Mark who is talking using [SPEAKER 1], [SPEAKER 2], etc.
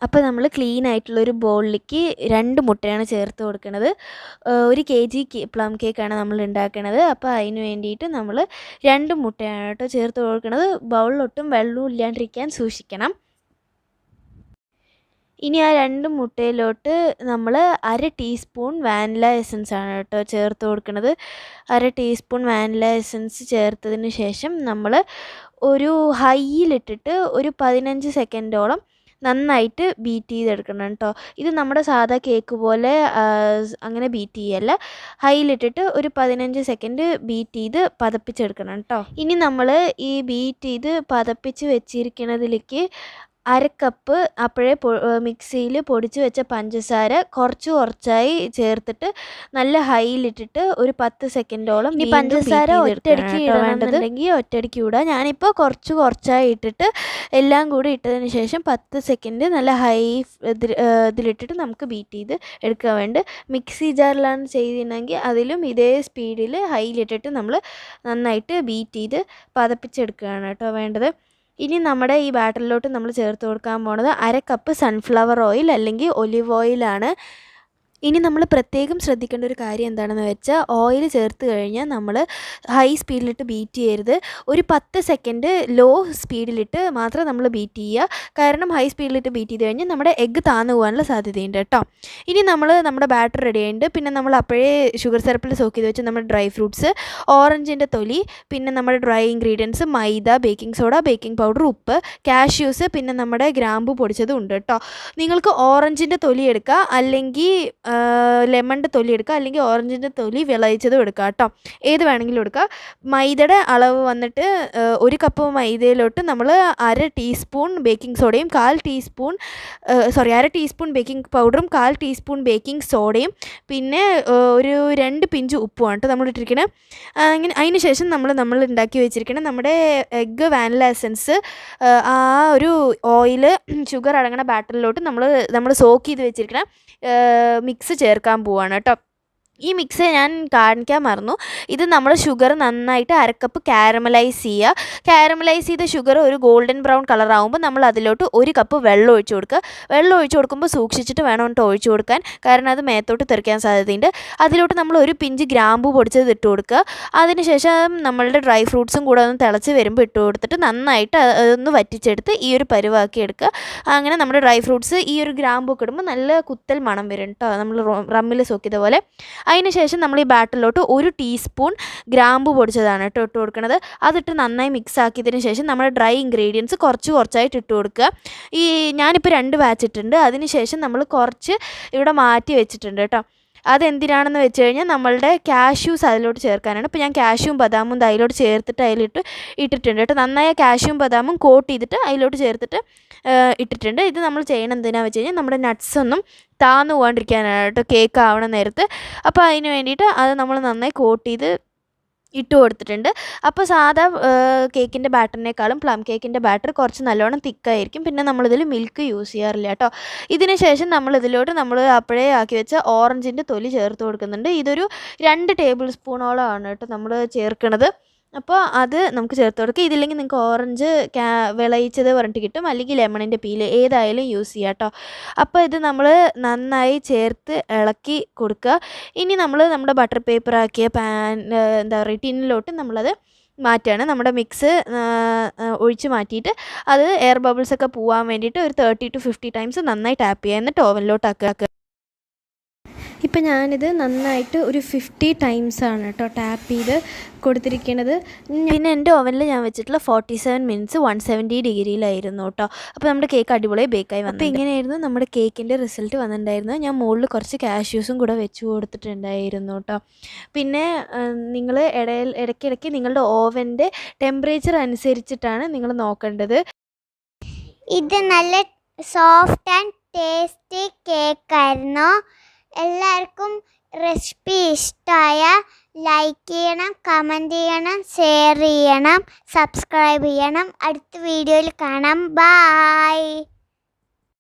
[SPEAKER 1] അപ്പോൾ നമ്മൾ ക്ലീൻ ആയിട്ടുള്ളൊരു ബൗളിലേക്ക് 2 മുട്ടയാണ് ചേർത്ത് കൊടുക്കുന്നത്. 1 kg പ്ലം കേക്കാണ് നമ്മൾ ഉണ്ടാക്കുന്നത്. അപ്പോൾ അതിന് വേണ്ടിയിട്ട് നമ്മൾ 2 മുട്ടയാണ് കേട്ടോ ചേർത്ത് കൊടുക്കുന്നത്. ബൗളിലൊട്ടും വെള്ളവും ഇല്ലാണ്ടിരിക്കാൻ സൂക്ഷിക്കണം. ഇനി ആ 2 മുട്ടയിലോട്ട് നമ്മൾ 1/2 ടീസ്പൂൺ വാനില എസൻസ് ആണ് കേട്ടോ ചേർത്ത് കൊടുക്കുന്നത്. 1/2 ടീസ്പൂൺ വാനില എസൻസ് ചേർത്തതിന് ശേഷം നമ്മൾ ഒരു ഹൈയിലിട്ടിട്ട് ഒരു 15 സെക്കൻഡോളം നന്നായിട്ട് ബീറ്റ് ചെയ്തെടുക്കണം കേട്ടോ. ഇത് നമ്മുടെ സാധാ കേക്ക് പോലെ അങ്ങനെ ബീറ്റ് ചെയ്യല്ല. ഹൈയിലിട്ടിട്ട് ഒരു 15 സെക്കൻഡ് ബീറ്റ് ചെയ്ത് പതപ്പിച്ചെടുക്കണം കേട്ടോ. ഇനി നമ്മൾ ഈ ബീറ്റ് ചെയ്ത് പതപ്പിച്ച് വെച്ചിരിക്കുന്നതിലേക്ക് 1/2 കപ്പ് അപ്പോഴേ മിക്സിയിൽ പൊടിച്ച് വെച്ച പഞ്ചസാര കുറച്ചായി ചേർത്തിട്ട് നല്ല ഹൈയിലിട്ടിട്ട് ഒരു 10 സെക്കൻഡോളം ഈ പഞ്ചസാര ഒറ്റയടിക്ക് ഇടണമെന്നുണ്ടെങ്കിൽ ഒറ്റയടിക്ക് ഇടുക. ഞാനിപ്പോൾ കുറച്ചായി ഇട്ടിട്ട് എല്ലാം കൂടി ഇട്ടതിന് ശേഷം 10 സെക്കൻഡ് നല്ല ഹൈ ഇതിലിട്ടിട്ട് നമുക്ക് ബീറ്റ് ചെയ്ത് എടുക്കാൻ വേണ്ടി. മിക്സി ജാറിലാണ് ചെയ്തിട്ടുണ്ടെങ്കിൽ അതിലും ഇതേ സ്പീഡിൽ ഹൈയിലിട്ടിട്ട് നമ്മൾ നന്നായിട്ട് ബീറ്റ് ചെയ്ത് പതപ്പിച്ചെടുക്കുകയാണ് കേട്ടോ വേണ്ടത്. ഇനി നമ്മുടെ ഈ ബാറ്ററിലോട്ട് നമ്മൾ ചേർത്ത് കൊടുക്കാൻ പോണത് 1/2 കപ്പ് സൺഫ്ലവർ ഓയിൽ അല്ലെങ്കിൽ ഒലിവ് ഓയിലാണ്. ഇനി നമ്മൾ പ്രത്യേകം ശ്രദ്ധിക്കേണ്ട ഒരു കാര്യം എന്താണെന്ന് വെച്ചാൽ ഓയിൽ ചേർത്ത് കഴിഞ്ഞാൽ നമ്മൾ ഹൈ സ്പീഡിലിട്ട് ബീറ്റ് ചെയ്യരുത്. ഒരു 10 സെക്കൻഡ് ലോ സ്പീഡിലിട്ട് മാത്രം നമ്മൾ ബീറ്റ് ചെയ്യുക. കാരണം ഹൈ സ്പീഡിലിട്ട് ബീറ്റ് ചെയ്ത് കഴിഞ്ഞാൽ നമ്മുടെ എഗ്ഗ് താന്നു പോകാനുള്ള സാധ്യതയുണ്ട് കേട്ടോ. ഇനി നമ്മുടെ ബാറ്റർ റെഡി ആയിട്ടുണ്ട്. പിന്നെ നമ്മൾ അപ്പോഴേ ഷുഗർ സിറപ്പിൽ സോക്ക് ചെയ്ത് വെച്ച് നമ്മുടെ ഡ്രൈ ഫ്രൂട്ട്സ്, ഓറഞ്ചിൻ്റെ തൊലി, പിന്നെ നമ്മുടെ ഡ്രൈ ഇൻഗ്രീഡിയൻസ് മൈദ, ബേക്കിംഗ് സോഡ, ബേക്കിംഗ് പൗഡർ, ഉപ്പ്, കാഷ്യൂസ്, പിന്നെ നമ്മുടെ ഗ്രാമ്പു പൊടിച്ചതും ഉണ്ട് കേട്ടോ. നിങ്ങൾക്ക് ഓറഞ്ചിൻ്റെ തൊലി എടുക്കുക, അല്ലെങ്കിൽ ലെമണിൻ്റെ തൊലി എടുക്കുക, അല്ലെങ്കിൽ ഓറഞ്ചിൻ്റെ തൊലി വിളയിച്ചതും എടുക്കുക കേട്ടോ. ഏത് വേണമെങ്കിലും എടുക്കുക. മൈദയുടെ അളവ് വന്നിട്ട് 1 കപ്പ് മൈദയിലോട്ട് നമ്മൾ 1/2 ടീസ്പൂൺ ബേക്കിംഗ് സോഡയും 1/2 ടീസ്പൂൺ ബേക്കിംഗ് പൗഡറും 1/4 ടീസ്പൂൺ ബേക്കിംഗ് സോഡയും പിന്നെ ഒരു 2 പിഞ്ച് ഉപ്പുമാണ് കേട്ടോ നമ്മൾ ഇട്ടിരിക്കുന്നത്. അങ്ങനെ അതിന് ശേഷം നമ്മൾ ഉണ്ടാക്കി വെച്ചിരിക്കണം നമ്മുടെ എഗ്ഗ് വാനില എസൻസ് ആ ഒരു ഓയിൽ ഷുഗർ അടങ്ങുന്ന ബാറ്ററിലോട്ട് നമ്മൾ സോക്ക് ചെയ്ത് വെച്ചിരിക്കണം മിക്സ് ചേർക്കാൻ പോവാണ് കേട്ടോ. ഈ മിക്സ് ഞാൻ കാണിക്കാൻ മറന്നു. ഇത് നമ്മൾ ഷുഗർ നന്നായിട്ട് 1/2 കപ്പ് കാരമലൈസ് ചെയ്യുക. കാരമലൈസ് ചെയ്ത ഷുഗർ ഒരു ഗോൾഡൻ ബ്രൗൺ കളർ ആകുമ്പോൾ നമ്മൾ അതിലോട്ട് 1 കപ്പ് വെള്ളം ഒഴിച്ച് കൊടുക്കുക. വെള്ളം ഒഴിച്ച് കൊടുക്കുമ്പോൾ സൂക്ഷിച്ചിട്ട് വേണം കേട്ടോ ഒഴിച്ച് കൊടുക്കാൻ, കാരണം അത് മേത്തോട്ട് തെറിക്കാൻ സാധ്യതയുണ്ട്. അതിലോട്ട് നമ്മൾ 1 പിഞ്ച് ഗ്രാമ്പു പൊടിച്ചത് ഇട്ട് കൊടുക്കുക. അതിനുശേഷം നമ്മളുടെ ഡ്രൈ ഫ്രൂട്ട്സും കൂടെ ഒന്ന് തിളച്ച് വരുമ്പോൾ ഇട്ട് കൊടുത്തിട്ട് നന്നായിട്ട് അതൊന്ന് വറ്റിച്ചെടുത്ത് ഈ ഒരു പരുവാക്കി എടുക്കുക. അങ്ങനെ നമ്മുടെ ഡ്രൈ ഫ്രൂട്ട്സ് ഈ ഒരു ഗ്രാമ്പൊക്കെ ഇടുമ്പോൾ നല്ല കുത്തൽ മണം വരും കേട്ടോ, നമ്മൾ റമ്മിൽ സോക്ക് ചെയ്ത പോലെ. അതിന് ശേഷം നമ്മൾ ഈ ബാറ്ററിലോട്ട് 1 ടീസ്പൂൺ ഗ്രാമ്പു പൊടിച്ചതാണ് കേട്ടോ ഇട്ട് കൊടുക്കുന്നത്. അതിട്ട് നന്നായി മിക്സ് ആക്കിയതിന് ശേഷം നമ്മുടെ ഡ്രൈ ഇൻഗ്രീഡിയൻസ് കുറച്ചായിട്ട് ഇട്ട് കൊടുക്കുക. ഞാനിപ്പോൾ 2 ബാച്ച് ഇട്ടിട്ടുണ്ട്. അതിന് ശേഷം നമ്മൾ കുറച്ച് ഇവിടെ മാറ്റി വെച്ചിട്ടുണ്ട് കേട്ടോ. അതെന്തിനാണെന്ന് വെച്ച് കഴിഞ്ഞാൽ നമ്മളുടെ കാഷ്യൂസ് അതിലോട്ട് ചേർക്കാനാണ്. ഇപ്പോൾ ഞാൻ കാഷ്യൂം ബദാമും അതിലോട്ട് ചേർത്തിട്ട് ഇട്ടിട്ടുണ്ട് കേട്ടോ. നന്നായി കാഷ്യൂം ബദാമും കോട്ട് ചെയ്തിട്ട് അതിലോട്ട് ചേർത്തിട്ട് ഇട്ടിട്ടുണ്ട്. ഇത് നമ്മൾ ചെയ്യണം എന്തിനാണെന്ന് വെച്ച് കഴിഞ്ഞാൽ നമ്മുടെ നട്ട്സ് ഒന്നും താന്നു പോകാണ്ടിരിക്കാനാണ് കേട്ടോ കേക്ക് ആവണ നേരത്ത്. അപ്പോൾ അതിന് വേണ്ടിയിട്ട് അത് നമ്മൾ നന്നായി കോട്ട് ചെയ്ത് ഇട്ട് കൊടുത്തിട്ടുണ്ട്. അപ്പോൾ സാധാ കേക്കിൻ്റെ ബാറ്ററിനേക്കാളും പ്ലം കേക്കിൻ്റെ ബാറ്റർ കുറച്ച് നല്ലോണം തിക്കായിരിക്കും. പിന്നെ നമ്മളിതിൽ മിൽക്ക് യൂസ് ചെയ്യാറില്ല കേട്ടോ. ഇതിന് ശേഷം നമ്മളിതിലോട്ട് നമ്മൾ അപ്പോഴേ ആക്കി വെച്ച ഓറഞ്ചിൻ്റെ തൊലി ചേർത്ത് കൊടുക്കുന്നുണ്ട്. ഇതൊരു 2 ടേബിൾ സ്പൂണോളമാണ് കേട്ടോ നമ്മൾ ചേർക്കണത്. അപ്പോൾ അത് നമുക്ക് ചേർത്ത് കൊടുക്കുക. ഇതില്ലെങ്കിൽ നിങ്ങൾക്ക് ഓറഞ്ച് വിളയിച്ചത് പറഞ്ഞിട്ട് കിട്ടും, അല്ലെങ്കിൽ ലെമണിൻ്റെ പീല് ഏതായാലും യൂസ് ചെയ്യാം കേട്ടോ. അപ്പോൾ ഇത് നമ്മൾ നന്നായി ചേർത്ത് ഇളക്കി കൊടുക്കുക. ഇനി നമ്മുടെ ബട്ടർ പേപ്പർ ആക്കിയ ടിന്നിലോട്ട് നമ്മളത് മാറ്റുകയാണ്. നമ്മുടെ മിക്സ് ഒഴിച്ച് മാറ്റിയിട്ട് അത് എയർ ബബിൾസൊക്കെ പോകാൻ വേണ്ടിയിട്ട് ഒരു 30 to 50 ടൈംസ് നന്നായി ടാപ്പ് ചെയ്യുക, എന്നിട്ട് ഓവനിലോട്ട് ആക്കുക. ഇപ്പം ഞാനിത് നന്നായിട്ട് ഒരു 50 ടൈംസാണ് കേട്ടോ ടാപ്പ് ചെയ്ത് കൊടുത്തിരിക്കുന്നത്. പിന്നെ എൻ്റെ ഓവനിൽ ഞാൻ വെച്ചിട്ടുള്ള 47 മിനിറ്റ്സ് 170 ഡിഗ്രിയിലായിരുന്നു കേട്ടോ. അപ്പോൾ നമ്മുടെ കേക്ക് അടിപൊളിയായി ബേക്കായി വന്നു. അപ്പോൾ ഇങ്ങനെയായിരുന്നു നമ്മുടെ കേക്കിൻ്റെ റിസൾട്ട് വന്നിട്ടുണ്ടായിരുന്നത്. ഞാൻ മുകളിൽ കുറച്ച് കാഷ്യൂസും കൂടെ വെച്ച് കൊടുത്തിട്ടുണ്ടായിരുന്നു കേട്ടോ. പിന്നെ നിങ്ങൾ ഇടയ്ക്കിടയ്ക്ക് നിങ്ങളുടെ ഓവൻ്റെ ടെമ്പറേച്ചർ അനുസരിച്ചിട്ടാണ് നിങ്ങൾ നോക്കേണ്ടത്.
[SPEAKER 2] ഇത് നല്ല സോഫ്റ്റ് ആൻഡ് ടേസ്റ്റി കേക്കായിരുന്നു. എല്ലാവർക്കും റെസിപ്പി ഇഷ്ടമായ ലൈക്ക് ചെയ്യണം, കമൻറ്റ് ചെയ്യണം, ഷെയർ ചെയ്യണം, സബ്സ്ക്രൈബ് ചെയ്യണം. അടുത്ത വീഡിയോയിൽ കാണാം. ബൈ.